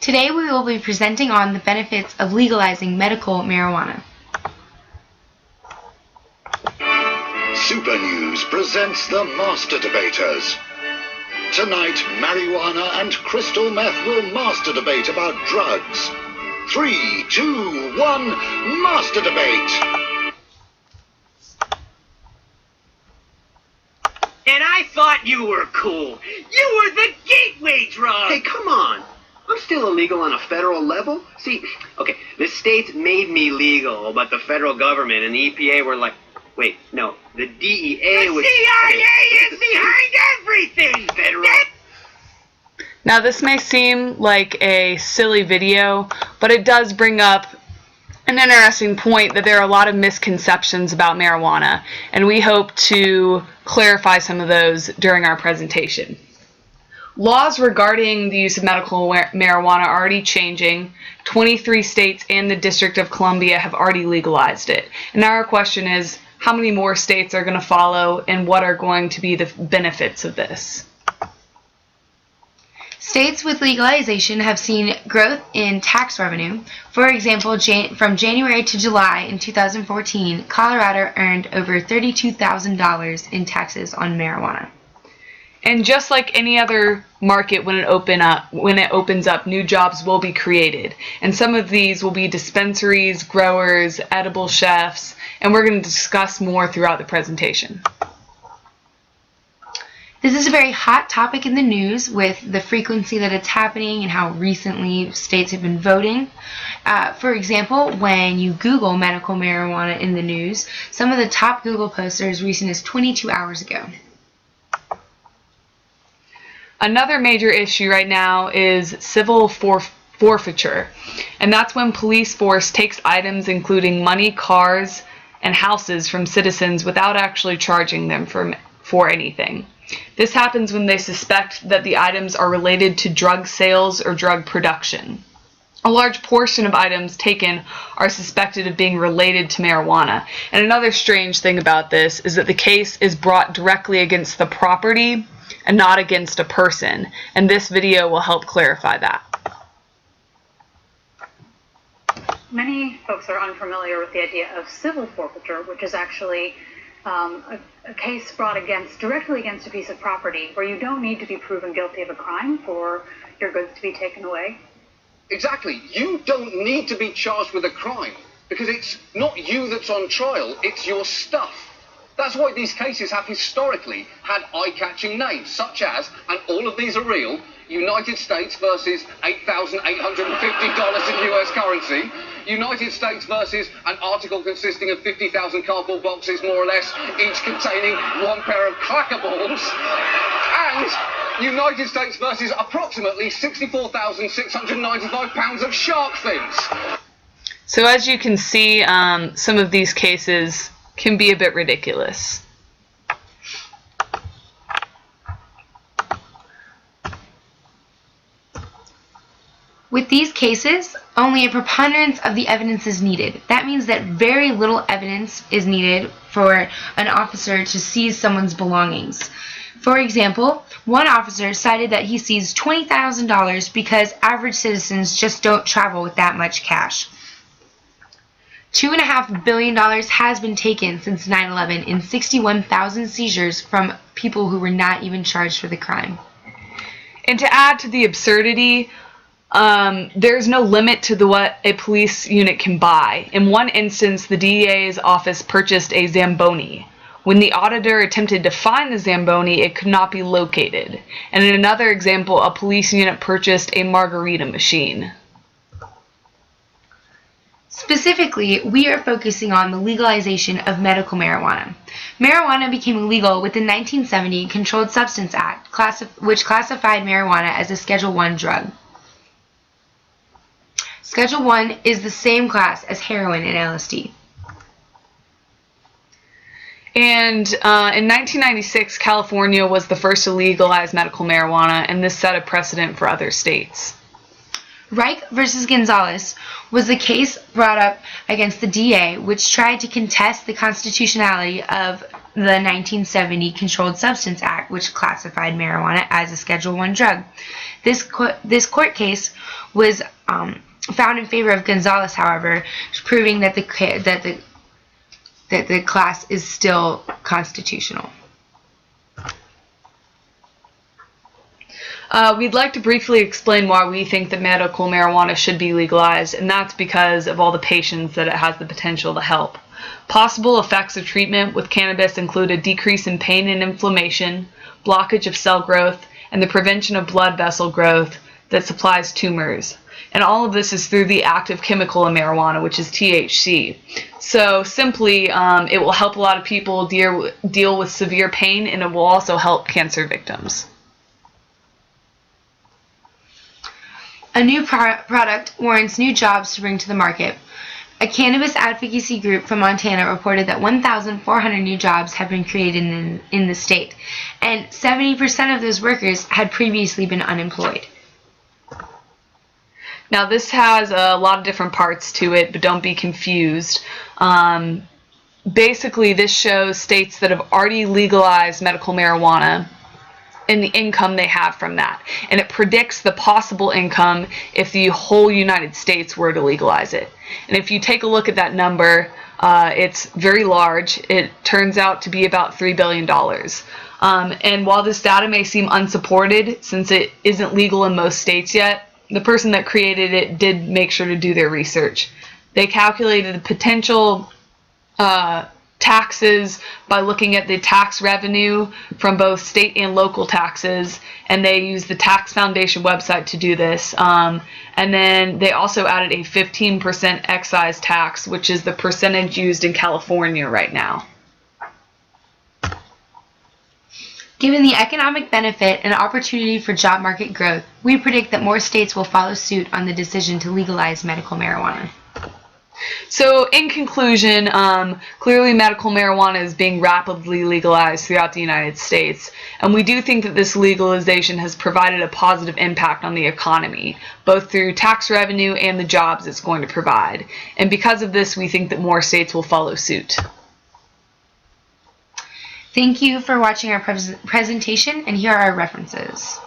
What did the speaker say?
Today we will be presenting on the benefits of legalizing medical marijuana. Super News presents the Master Debaters. Tonight, marijuana and crystal meth will master debate about drugs. 3, 2, 1, Master Debate! And I thought you were cool. You were the gateway drug! Hey, come on. I'm still illegal on a federal level. See, okay, the states made me legal, but the federal government and the EPA were like, wait, no, the DEA was... The CIA is behind everything! Federal... Now this may seem like a silly video, but it does bring up an interesting point that there are a lot of misconceptions about marijuana, and we hope to clarify some of those during our presentation. Laws regarding the use of medical marijuana are already changing. 23 states and the District of Columbia have already legalized it. And now our question is, how many more states are going to follow, and what are going to be the benefits of this? States with legalization have seen growth in tax revenue. For example, from January to July in 2014, Colorado earned over $32,000 in taxes on marijuana. And just like any other market, when it opens up, new jobs will be created. And some of these will be dispensaries, growers, edible chefs, and we're going to discuss more throughout the presentation. This is a very hot topic in the news with the frequency that it's happening and how recently states have been voting. For example, when you Google medical marijuana in the news, some of the top Google posts are as recent as 22 hours ago. Another major issue right now is civil forfeiture, and that's when police force takes items including money, cars, and houses from citizens without actually charging them for anything. This happens when they suspect that the items are related to drug sales or drug production. A large portion of items taken are suspected of being related to marijuana. And another strange thing about this is that the case is brought directly against the property and not against a person. And this video will help clarify that. Many folks are unfamiliar with the idea of civil forfeiture, which is actually a case brought directly against a piece of property where you don't need to be proven guilty of a crime for your goods to be taken away. Exactly. You don't need to be charged with a crime because it's not you that's on trial, it's your stuff. That's why these cases have historically had eye-catching names, such as, and all of these are real, United States versus $8,850 in US currency, United States versus an article consisting of 50,000 cardboard boxes, more or less, each containing one pair of cracker balls, and United States versus approximately 64,695 pounds of shark fins. So as you can see, some of these cases can be a bit ridiculous. With these cases, only a preponderance of the evidence is needed. That means that very little evidence is needed for an officer to seize someone's belongings. For example, one officer cited that he seized $20,000 because average citizens just don't travel with that much cash. $2.5 billion has been taken since 9/11 in 61,000 seizures from people who were not even charged for the crime. And to add to the absurdity, there's no limit to what a police unit can buy. In one instance, the DEA's office purchased a Zamboni. When the auditor attempted to find the Zamboni, it could not be located. And in another example, a police unit purchased a margarita machine. Specifically, we are focusing on the legalization of medical marijuana. Marijuana became illegal with the 1970 Controlled Substance Act, which classified marijuana as a Schedule I drug. Schedule I is the same class as heroin and LSD. And in 1996, California was the first to legalize medical marijuana, and this set a precedent for other states. Reich versus Gonzalez was the case brought up against the DA, which tried to contest the constitutionality of the 1970 Controlled Substance Act, which classified marijuana as a Schedule I drug. This court case was found in favor of Gonzalez, however, proving that the class is still constitutional. We'd like to briefly explain why we think that medical marijuana should be legalized, and that's because of all the patients that it has the potential to help. Possible effects of treatment with cannabis include a decrease in pain and inflammation, blockage of cell growth, and the prevention of blood vessel growth that supplies tumors. And all of this is through the active chemical in marijuana, which is THC. So simply, it will help a lot of people deal with severe pain, and it will also help cancer victims. A new product warrants new jobs to bring to the market. A cannabis advocacy group from Montana reported that 1,400 new jobs have been created in the state, and 70% of those workers had previously been unemployed. Now this has a lot of different parts to it, but don't be confused. Basically, this shows states that have already legalized medical marijuana and the income they have from that. And it predicts the possible income if the whole United States were to legalize it. And if you take a look at that number, it's very large. It turns out to be about $3 billion. And while this data may seem unsupported, since it isn't legal in most states yet, the person that created it did make sure to do their research. They calculated the potential taxes by looking at the tax revenue from both state and local taxes, and they used the Tax Foundation website to do this. And then they also added a 15% excise tax, which is the percentage used in California right now. Given the economic benefit and opportunity for job market growth, we predict that more states will follow suit on the decision to legalize medical marijuana. So in conclusion, clearly medical marijuana is being rapidly legalized throughout the United States, and we do think that this legalization has provided a positive impact on the economy, both through tax revenue and the jobs it's going to provide. And because of this, we think that more states will follow suit. Thank you for watching our presentation, and here are our references.